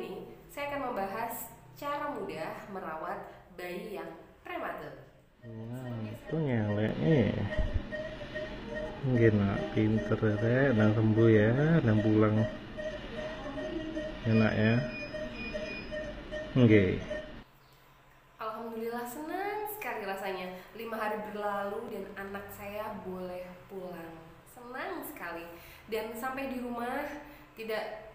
ini saya akan membahas cara mudah merawat bayi yang prematur. Nah, itu nyeleknya gila pinter ya, dan sembuh ya, dan pulang enak ya. Nggih. Alhamdulillah senang sekali rasanya 5 hari berlalu dan anak saya boleh pulang. Senang sekali. Dan sampai di rumah tidak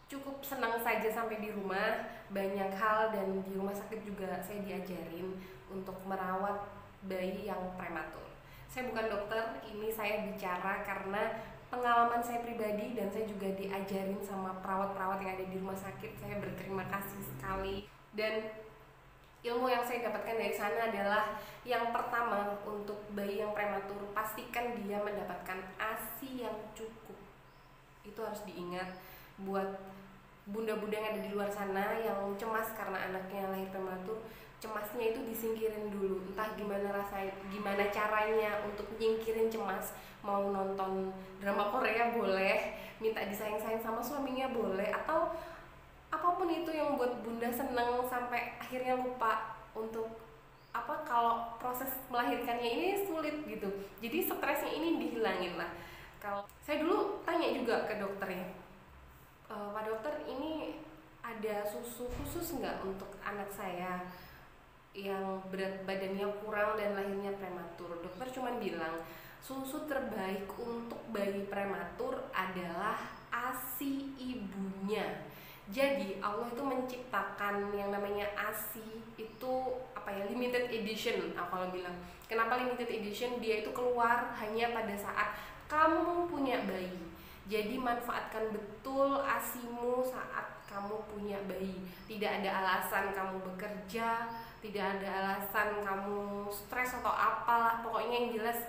cukup senang saja sampai di rumah, banyak hal dan di rumah sakit juga saya diajarin untuk merawat bayi yang prematur. Saya bukan dokter, ini saya bicara karena pengalaman saya pribadi dan saya juga diajarin sama perawat-perawat yang ada di rumah sakit. Saya berterima kasih sekali dan ilmu yang saya dapatkan dari sana adalah yang pertama, untuk bayi yang prematur pastikan dia mendapatkan ASI yang cukup. Itu harus diingat buat bunda-bunda yang ada di luar sana yang cemas karena anaknya lahir prematur. Cemasnya itu disingkirin dulu. Entah gimana rasanya, gimana caranya untuk nyingkirin cemas. Mau nonton drama Korea boleh, minta disayang-sayang sama suaminya boleh, atau apapun itu yang buat bunda seneng sampai akhirnya lupa untuk kalau proses melahirkannya ini sulit gitu. Jadi stresnya ini dihilangin lah. Kalau saya dulu tanya juga ke dokternya, Pak dokter, ini ada susu khusus nggak untuk anak saya yang berat badannya kurang dan lahirnya prematur? Dokter cuma bilang susu terbaik untuk bayi prematur adalah ASI ibunya. Jadi Allah itu menciptakan yang namanya ASI itu limited edition. Kalau bilang kenapa limited edition, dia itu keluar hanya pada saat kamu punya bayi. Jadi manfaatkan betul ASImu saat kamu punya bayi. Tidak ada alasan kamu bekerja, tidak ada alasan kamu stres atau apalah. Pokoknya yang jelas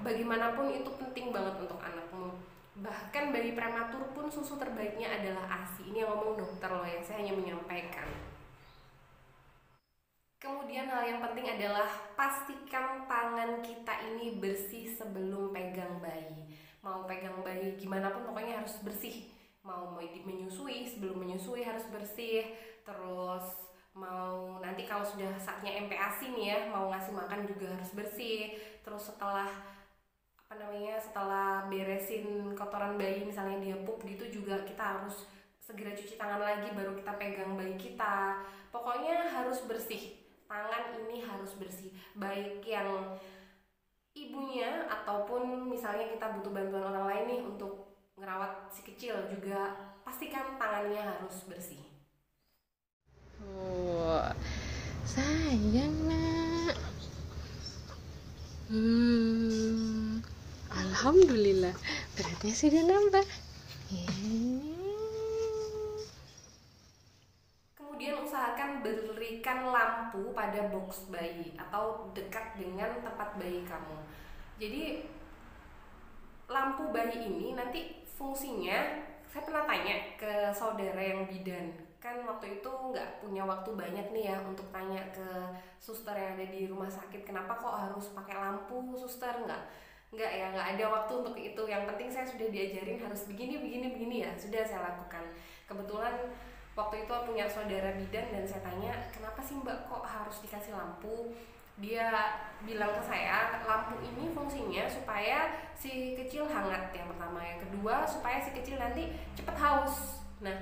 bagaimanapun itu penting banget untuk anakmu. Bahkan bayi prematur pun susu terbaiknya adalah ASI. Ini yang ngomong dokter loh, yang saya hanya menyampaikan. Kemudian hal yang penting adalah pastikan tangan kita ini bersih sebelum pegang bayi. Mau pegang bayi gimana pun pokoknya harus bersih. Mau menyusui, sebelum menyusui harus bersih. Terus mau nanti kalau sudah saatnya MPASI nih ya, mau ngasih makan juga harus bersih. Terus setelah beresin kotoran bayi, misalnya dia pup gitu, juga kita harus segera cuci tangan lagi baru kita pegang bayi kita. Pokoknya harus bersih. Tangan ini harus bersih, baik yang ibunya ataupun misalnya kita butuh bantuan orang lain nih untuk ngerawat si kecil, juga pastikan tangannya harus bersih. Oh, sayang nak. Alhamdulillah, beratnya sudah nambah. Kemudian usahakan berikan lampu pada box bayi atau dekat dengan tempat bayi kamu. Jadi lampu bayi ini nanti fungsinya, saya pernah tanya ke saudara yang bidan, kan waktu itu nggak punya waktu banyak nih ya untuk tanya ke suster yang ada di rumah sakit, kenapa kok harus pakai lampu suster, nggak ada waktu untuk itu. Yang penting saya sudah diajarin harus begini ya, sudah saya lakukan. Kebetulan waktu itu punya saudara bidan dan saya tanya, kenapa sih mbak kok harus dikasih lampu? Dia bilang ke saya, lampu ini fungsinya supaya si kecil hangat, yang pertama. Yang kedua, supaya si kecil nanti cepat haus. Nah,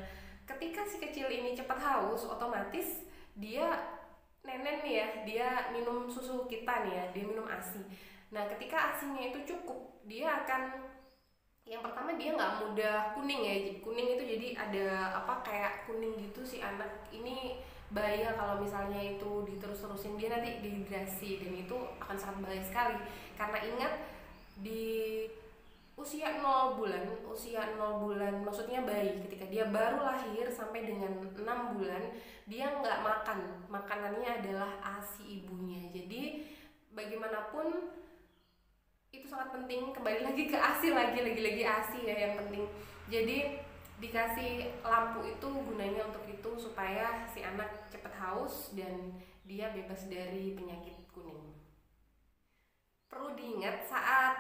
ketika si kecil ini cepat haus, otomatis dia nenen nih ya, dia minum susu kita nih ya, dia minum ASI. Nah, ketika ASInya itu cukup, dia akan, yang pertama dia nggak mudah kuning ya. Kuning itu jadi ada kayak kuning gitu si anak ini. Bahaya kalau misalnya itu diterus-terusin, dia nanti dehidrasi dan itu akan sangat bahaya sekali. Karena ingat, di usia 0 bulan maksudnya bayi, ketika dia baru lahir sampai dengan 6 bulan, dia nggak makan, makanannya adalah ASI ibunya. Jadi bagaimanapun itu sangat penting. Kembali lagi ke ASI, lagi ASI ya yang penting. Jadi dikasih lampu itu gunanya untuk itu, supaya si anak cepat haus dan dia bebas dari penyakit kuning. Perlu diingat saat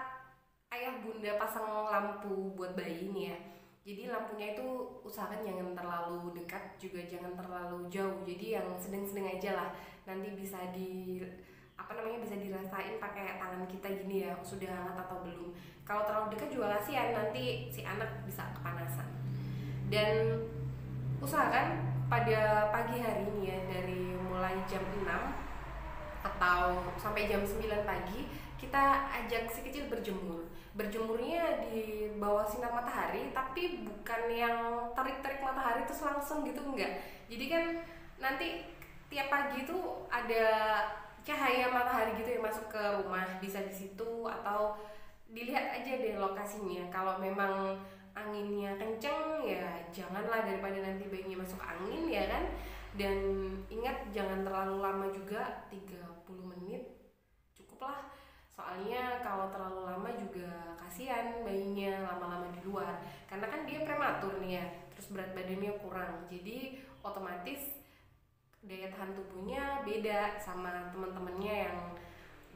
ayah bunda pasang lampu buat bayi ini ya, Jadi lampunya itu usahakan jangan terlalu dekat juga jangan terlalu jauh. Jadi yang sedang-sedang aja lah. Nanti bisa bisa dirasain pakai tangan kita gini ya, sudah hangat atau belum. Kalau terlalu dekat juga kasihan, nanti si anak bisa kepanasan. Dan usahakan pada pagi hari ini ya, dari mulai jam 6 atau sampai jam 9 pagi kita ajak si kecil berjemur. Berjemurnya di bawah sinar matahari, tapi bukan yang terik-terik matahari terus langsung gitu, enggak. Jadi kan nanti tiap pagi itu ada cahaya matahari gitu yang masuk ke rumah, bisa di situ atau dilihat aja deh lokasinya. Kalau memang anginnya kenceng ya janganlah, daripada nanti bayinya masuk angin ya kan. Dan ingat jangan terlalu lama juga, 30 menit cukuplah. Soalnya kalau terlalu lama juga kasihan bayinya lama-lama di luar. Karena kan dia prematur nih ya, terus berat badannya kurang. Jadi otomatis daya tahan tubuhnya beda sama teman-temannya yang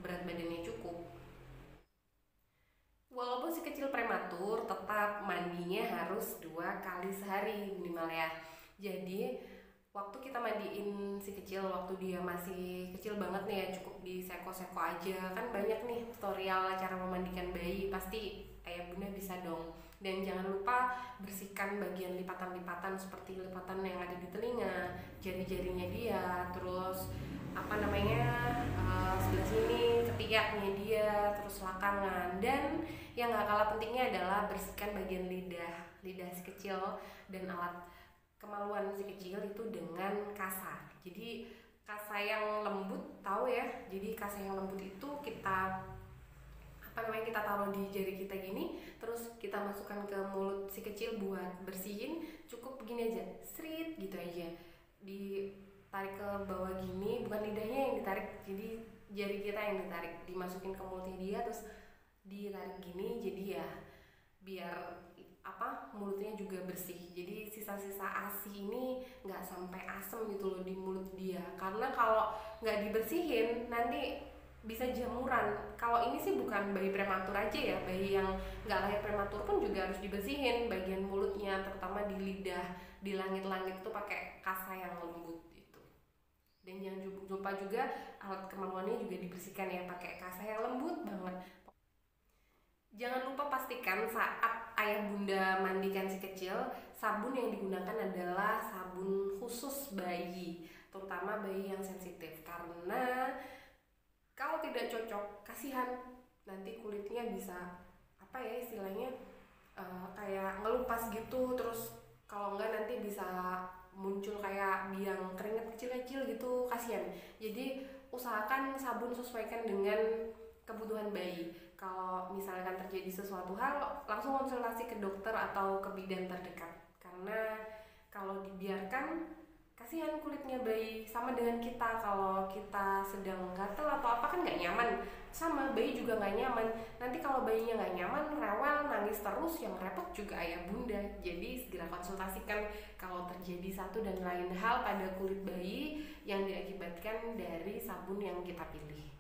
berat badannya cukup. Walaupun si kecil prematur, tetap mandinya harus 2 kali sehari minimal ya. Jadi waktu kita mandiin si kecil, waktu dia masih kecil banget nih ya, cukup di seko-seko aja. Kan banyak nih tutorial cara memandikan bayi, pasti ayah bunda bisa dong. Dan jangan lupa bersihkan bagian lipatan-lipatan seperti lipatan yang ada di telinga, jari-jarinya dia, terus sebelah sini ketiaknya dia, terus lakangan. Dan yang gak kalah pentingnya adalah bersihkan bagian lidah si kecil dan alat kemaluan si kecil itu dengan kasa. Jadi kasa yang lembut, tahu ya, jadi kasa yang lembut itu kita kita taruh di jari kita gini, terus kita masukkan ke mulut si kecil buat bersihin. Cukup begini aja, srit gitu aja, ditarik ke bawah gini, bukan lidahnya yang ditarik, jadi jari kita yang ditarik, dimasukin ke mulutnya dia, terus ditarik gini. Jadi ya biar mulutnya juga bersih. Jadi sisa-sisa ASI ini nggak sampai asem gitu loh di mulut dia, karena kalau nggak dibersihin nanti bisa jamuran. Kalau ini sih bukan bayi prematur aja ya, bayi yang nggak lahir prematur pun juga harus dibersihin bagian mulutnya, terutama di lidah, di langit-langit itu pakai kasa yang lembut itu. Dan jangan lupa juga alat kemaluannya juga dibersihkan ya, pakai kasa yang lembut banget. Jangan lupa pastikan saat ayah bunda mandikan si kecil, sabun yang digunakan adalah sabun khusus bayi, terutama bayi yang sensitif. Karena kalau tidak cocok, kasihan nanti kulitnya bisa istilahnya kayak ngelupas gitu. Terus kalau enggak nanti bisa muncul kayak biang keringat kecil-kecil gitu, kasihan. Jadi usahakan sabun sesuaikan dengan kebutuhan bayi. Kalau misalkan terjadi sesuatu hal, langsung konsultasi ke dokter atau ke bidan terdekat. Karena kalau dibiarkan, kasihan kulitnya bayi. Sama dengan kita, kalau kita sedang gatel atau apa kan nggak nyaman, sama bayi juga nggak nyaman. Nanti kalau bayinya nggak nyaman, rewel, nangis terus, yang repot juga ayah bunda. Jadi segera konsultasikan kalau terjadi satu dan lain hal pada kulit bayi yang diakibatkan dari sabun yang kita pilih.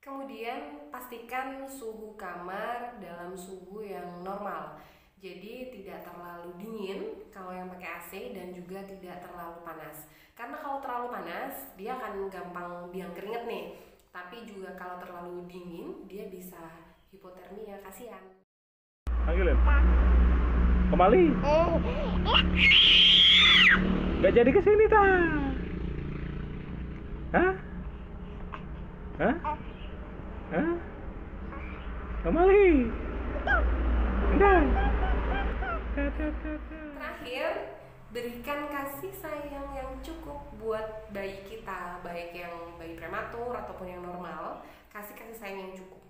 Kemudian pastikan suhu kamar dalam suhu yang normal. Jadi tidak terlalu dingin kalau yang pakai AC, dan juga tidak terlalu panas. Karena kalau terlalu panas dia akan gampang biang keringat nih. Tapi juga kalau terlalu dingin dia bisa hipotermia, kasihan. Panggilin. Kembali. Gak jadi kesini ta? Hah? Hah? Hah? Kembali. Enggak. Terakhir, berikan kasih sayang yang cukup buat bayi kita, baik yang bayi prematur ataupun yang normal. Kasih sayang yang cukup.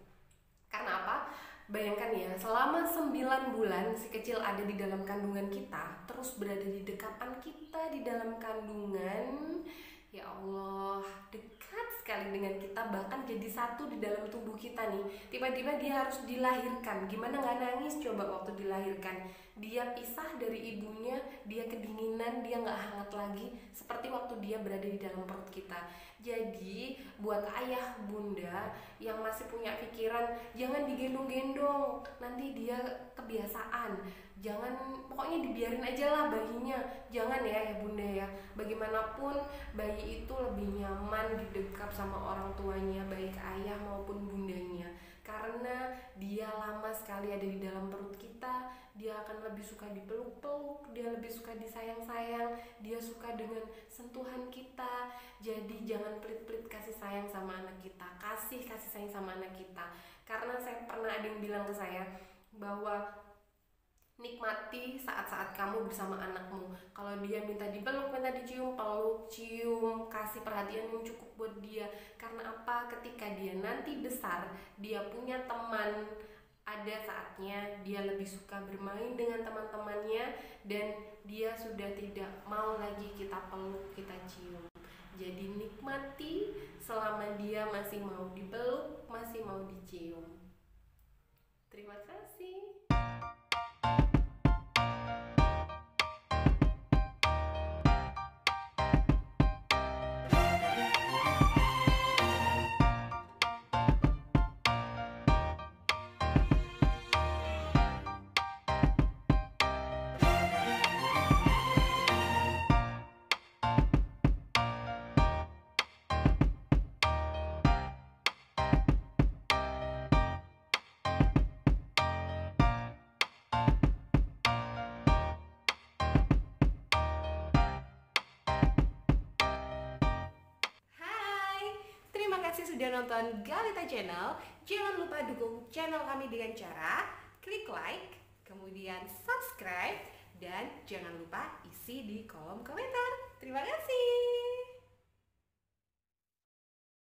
Karena apa? Bayangkan ya, selama 9 bulan si kecil ada di dalam kandungan kita, terus berada di dekatan kita di dalam kandungan. Ya Allah, dekat sekali dengan kita, bahkan jadi satu di dalam tubuh kita nih. Tiba-tiba dia harus dilahirkan, gimana nggak nangis coba waktu dilahirkan? Dia pisah dari ibunya, dia kedinginan, dia nggak hangat lagi seperti waktu dia berada di dalam perut kita. Jadi buat ayah bunda yang masih punya pikiran, jangan digendong-gendong, nanti dia kebiasaan. Jangan, pokoknya dibiarin aja lah bayinya. Jangan ya bunda ya. Bagaimanapun bayi itu lebih nyaman didekap sama orang tuanya, baik ayah maupun bundanya, karena dia lama sekali ada di dalam perut kita. Dia akan lebih suka dipeluk-peluk, dia lebih suka disayang-sayang, dia suka dengan sentuhan kita. Jadi jangan pelit-pelit kasih sayang sama anak kita, kasih sayang sama anak kita. Karena saya pernah ada yang bilang ke saya bahwa nikmati saat-saat kamu bersama anakmu. Kalau dia minta dipeluk, minta dicium, peluk, cium, kasih perhatian yang cukup buat dia. Karena apa? Ketika dia nanti besar, dia punya teman, ada saatnya dia lebih suka bermain dengan teman-temannya, dan dia sudah tidak mau lagi kita peluk, kita cium. Jadi nikmati selama dia masih mau dipeluk, masih mau dicium. Terima kasih. Sudah nonton Galita Channel. Jangan lupa dukung channel kami dengan cara klik like, kemudian subscribe, dan jangan lupa isi di kolom komentar. Terima kasih.